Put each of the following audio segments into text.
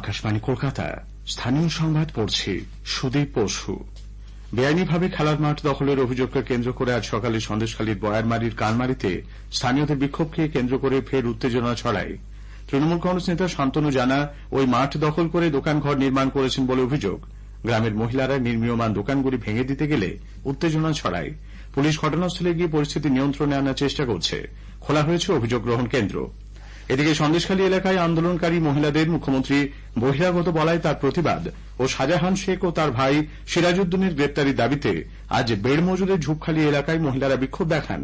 আকাশবাণী কলকাতা, স্থানীয় সংবাদ পড়ছি সুদীপ বসু। বেআইনিভাবে খেলার মাঠ দখলের অভিযোগকে কেন্দ্র করে আজ সকালে সন্দেশখালীর বয়ারমারির কানমারিতে স্থানীয়দের বিক্ষোভকে কেন্দ্র করে ফের উত্তেজনা ছড়ায়। তৃণমূল কংগ্রেস নেতা শান্তনু জানা ওই মাঠ দখল করে দোকানঘর নির্মাণ করেছেন বলে অভিযোগ। গ্রামের মহিলারা নির্মীয়মান দোকানগুলি ভেঙে দিতে গেলে উত্তেজনা ছড়ায়। পুলিশ ঘটনাস্থলে গিয়ে পরিস্থিতি নিয়ন্ত্রণে আনার চেষ্টা করছে। খোলা হয়েছে অভিযোগ গ্রহণ কেন্দ্র। এদিকে সন্দেশখালী এলাকায় আন্দোলনকারী মহিলাদের মুখ্যমন্ত্রী বহিরাগত বলায় তার প্রতিবাদ ও শাহজাহান শেখ ও তার ভাই সিরাজউদ্দিনের গ্রেপ্তারির দাবিতে আজ বেড়মজুরের ঝুপখালী এলাকায় মহিলারা বিক্ষোভ দেখান।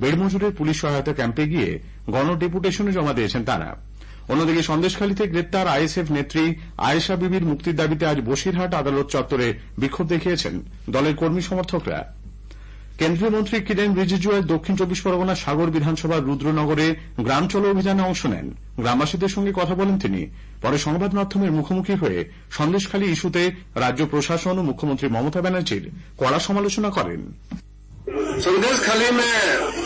বেড়মজুরের পুলিশ সহায়তা ক্যাম্পে গিয়ে গণডেপুটেশনে জমা দিয়েছেন তারা। অন্যদিকে সন্দেশখালীতে গ্রেপ্তার আইএসএফ নেত্রী আয়েশা বিবির মুক্তির দাবিতে আজ বসিরহাট আদালত চত্বরে বিক্ষোভ দেখিয়েছেন দলের কর্মী সমর্থকরা। কেন্দ্রীয় মন্ত্রী কিরেন রিজিজু আজ দক্ষিণ চব্বিশ পরগনার সাগর বিধানসভার রুদ্রনগরে গ্রাম চলো অভিযানে অংশ নেন। গ্রামবাসীদের সঙ্গে কথা বলেন তিনি। পরে সংবাদ মাধ্যমের মুখোমুখি হয়ে সন্দেশখালী ইস্যুতে রাজ্য প্রশাসন ও মুখ্যমন্ত্রী মমতা ব্যানার্জির কড়া সমালোচনা করেন। संदेशखाली में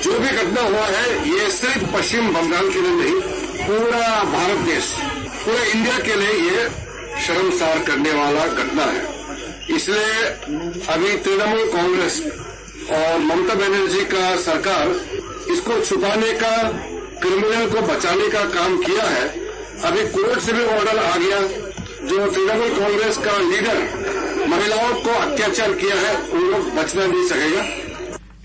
जो भी घटना हुआ है ये सिर्फ पश्चिम बंगाल के लिए नहीं, पूरा भारत देश, पूरे इंडिया के लिए ये शर्मसार करने वाला घटना है। इसलिए अभी तृणमूल कांग्रेस और ममता बनर्जी का सरकार इसको छुपाने का, क्रिमिनल को बचाने का काम किया है। अभी कोर्ट से भी ऑर्डर आ गया। जो तृणमूल कांग्रेस का लीडर महिलाओं को अत्याचार किया है उन लोग बचना नहीं सकेगा।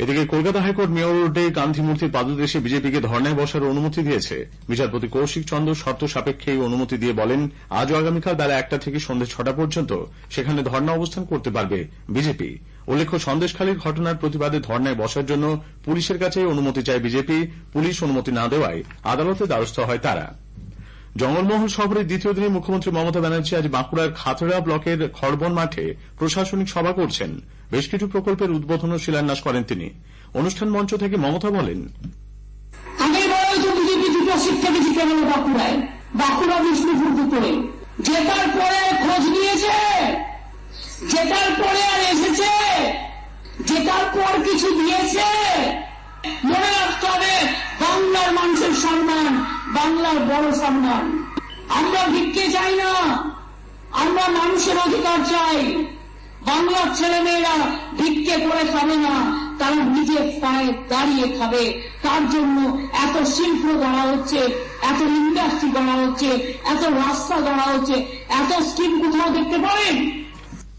এদিকে কলকাতা হাইকোর্ট মেয়র রোডে গান্ধী মূর্তির পাদদেশে বিজেপিকে ধর্নায় বসার অনুমতি দিয়েছে। বিচারপতি কৌশিক চন্দ্র শর্ত সাপেক্ষে এই অনুমতি দিয়ে বলেন, আজ ও আগামীকাল বেলা 1টা থেকে সন্ধ্যে 6টা পর্যন্ত সেখানে ধর্না অবস্থান করতে পারবে বিজেপি। উল্লেখ্য, সন্দেশখালীর ঘটনার প্রতিবাদে ধর্নায় বসার জন্য পুলিশের কাছে অনুমতি চায় বিজেপি। পুলিশ অনুমতি না দেওয়ায় আদালতের দ্বারস্থ হয় তারা। জঙ্গলমহল শহরের দ্বিতীয় দিনে মুখ্যমন্ত্রী মমতা ব্যানার্জি আজ বাঁকুড়ার খাতড়া ব্লকের খড়বন মাঠে প্রশাসনিক সভা করছেন। বেশ কিছু প্রকল্পের উদ্বোধন ও শিলান্যাস করেন তিনি। অনুষ্ঠান মঞ্চ থেকে মমতা বলেন, আগের বারে তো বিজেপি দুটো সিট থেকে জিতে গেল বাঁকুড়ায়, বাঁকুড়া বিষ্ণুপুর দুপুরে। জেতার পরে খোঁজ নিয়েছে, জেতার পরে আর এসেছে, জেতার পর কিছু দিয়েছে। মনে রাখতে হবে, বাংলার মানুষের সম্মান, বাংলার বড় সম্মান। আমরা ভিক্ষে চাই না, আমরা মানুষের অধিকার চাই। বাংলার ছেলেমেয়েরা ভিক্ষে করে খাবে না, তারা নিজের পায়ে দাঁড়িয়ে খাবে। তার জন্য এত শিল্প গড়া হচ্ছে, এত ইন্ডাস্ট্রি গড়া হচ্ছে, এত রাস্তা গড়া হচ্ছে, এত স্কিম কোথাও দেখতে পাবেন?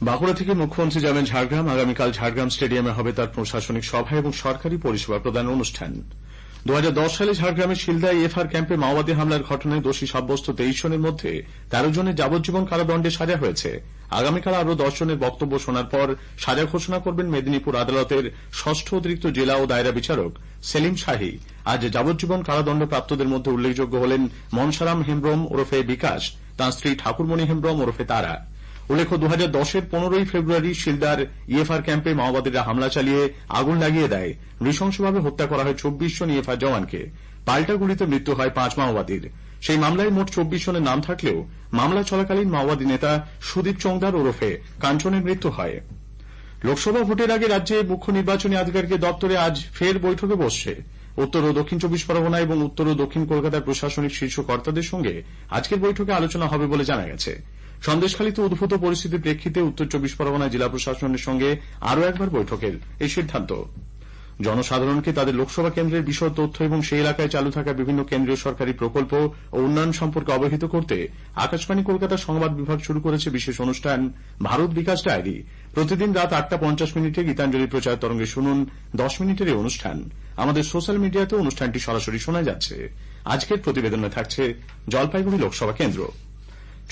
বাঁকুড়া থেকে মুখ্যমন্ত্রী যাবেন ঝাড়গ্রাম। আগামীকাল ঝাড়গ্রাম স্টেডিয়ামে হবে তার প্রশাসনিক সভা এবং সরকারি পরিষেবা প্রদান অনুষ্ঠান। 2010 সালে ঝাড়গ্রামের শিলদায় এফআর ক্যাম্পে মাওবাদী হামলার ঘটনায় দোষী সাব্যস্ত 23 জনের মধ্যে 13 জনের যাবজ্জীবন কারাদণ্ডে সাজা হয়েছে। আগামীকাল আরও 10 জনের বক্তব্য শোনার পর সাজা ঘোষণা করবেন মেদিনীপুর আদালতের 6ষ্ঠ অতিরিক্ত জেলা ও দায়রা বিচারক সেলিম শাহী। আজ যাবজ্জীবন কারাদণ্ডপ্রাপ্তদের মধ্যে উল্লেখযোগ্য হলেন মনসারাম হেমব্রম ওরফে বিকাশ, তাঁর স্ত্রী ঠাকুরমণি হেমব্রম ওরফে তারা। উল্লেখ্য, 2010-এর 15ই ফেব্রুয়ারি শিলদার ইএফআর ক্যাম্পে মাওবাদীরা হামলা চালিয়ে আগুন লাগিয়ে দেয়। নৃশংসভাবে হত্যা করা হয় 24 জন ইএফআর জওয়ানকে। পাল্টা গুলিতে মৃত্যু হয় 5 মাওবাদীর। সেই মামলায় মোট 24 জনের নাম থাকলেও মামলা চলাকালীন মাওবাদী নেতা সুদীপ চোংদার ওরফে কাঞ্চনের মৃত্যু হয়। লোকসভা ভোটের আগে রাজ্যে মুখ্য নির্বাচনী আধিকারিকের দপ্তরে আজ ফের বৈঠকে বসছে। উত্তর ও দক্ষিণ চব্বিশ পরগনা এবং উত্তর ও দক্ষিণ কলকাতার প্রশাসনিক শীর্ষ কর্তাদের সঙ্গে আজকের বৈঠকে আলোচনা হবে বলে জানা গেছে। সন্দেশখালীতে উদ্ভূত পরিস্থিতির প্রেক্ষিতে উত্তর চব্বিশ পরগনা জেলা প্রশাসনের সঙ্গে আরও একবার বৈঠকের এই সিদ্ধান্ত। জনসাধারণকে তাদের লোকসভা কেন্দ্রের বিশদ তথ্য এবং সেই এলাকায় চালু থাকা বিভিন্ন কেন্দ্রীয় সরকারি প্রকল্প ও উন্নয়ন সম্পর্কে অবহিত করতে আকাশবাণী কলকাতার সংবাদ বিভাগ শুরু করেছে বিশেষ অনুষ্ঠান ভারত বিকাশ ডায়েরি। প্রতিদিন রাত 8:50 গীতাঞ্জলি প্রচার তরঙ্গে শুনুন 10 মিনিটের এই অনুষ্ঠান। আমাদের সোশ্যাল মিডিয়াতে অনুষ্ঠানটি সরাসরি শোনা যাচ্ছে। আজকের প্রতিবেদনে থাকছে জলপাইগুড়ি লোকসভা কেন্দ্র।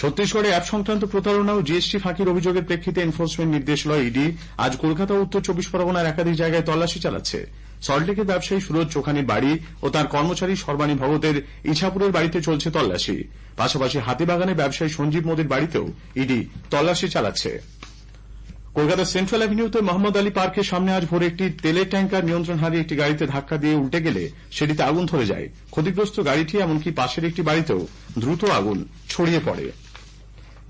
ছত্তিশগড়ে অ্যাপ সংক্রান্ত প্রতারণা ও জিএসটি ফাঁকির অভিযোগের প্রেক্ষিতে এনফোর্সমেন্ট নির্দেশালয় ইডি আজ কলকাতা ও উত্তর চব্বিশ পরগনার একাধিক জায়গায় তল্লাশি চালাচ্ছে। সল্টলেকের ব্যবসায়ী সুরজ চোখানির বাড়ি ও তাঁর কর্মচারী সর্বাণী ভগতের ইছাপুরের বাড়িতে চলছে তল্লাশি। পাশাপাশি হাতিবাগানে ব্যবসায়ী সঞ্জীব মোদীর বাড়িতেও ইডি তল্লাশি চালাচ্ছে। কলকাতার সেন্ট্রাল অ্যাভিনিউতে মোহাম্মদ আলী পার্কের সামনে আজ ভোরে একটি তেলের ট্যাঙ্কার নিয়ন্ত্রণ হারিয়ে একটি গাড়িতে ধাক্কা দিয়ে উল্টে গেলে সেটিতে আগুন ধরে যায়। ক্ষতিগ্রস্ত গাড়িটি এমনকি পাশের একটি বাড়িতেও দ্রুত আগুন ছড়িয়ে পড়ে।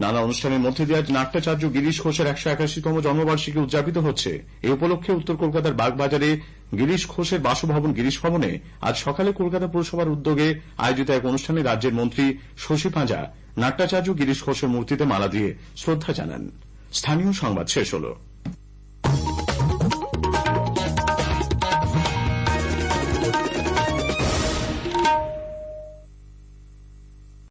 নানা অনুষ্ঠানের মধ্যে দিয়ে আজ নাট্যাচার্য গিরিশ ঘোষের 181তম জন্মবার্ষিকী উদযাপিত হচ্ছে। এই উপলক্ষে উত্তর কলকাতার বাগবাজারে গিরিশ ঘোষের বাসভবন গিরিশ ভবনে আজ সকালে কলকাতা পুরসভার উদ্যোগে আয়োজিত এক অনুষ্ঠানে রাজ্যের মন্ত্রী শশী পাঁজা নাট্যাচার্য গিরিশ ঘোষের মূর্তিতে মালা দিয়ে শ্রদ্ধা জানান। স্থানীয় সংবাদ শেষ হল।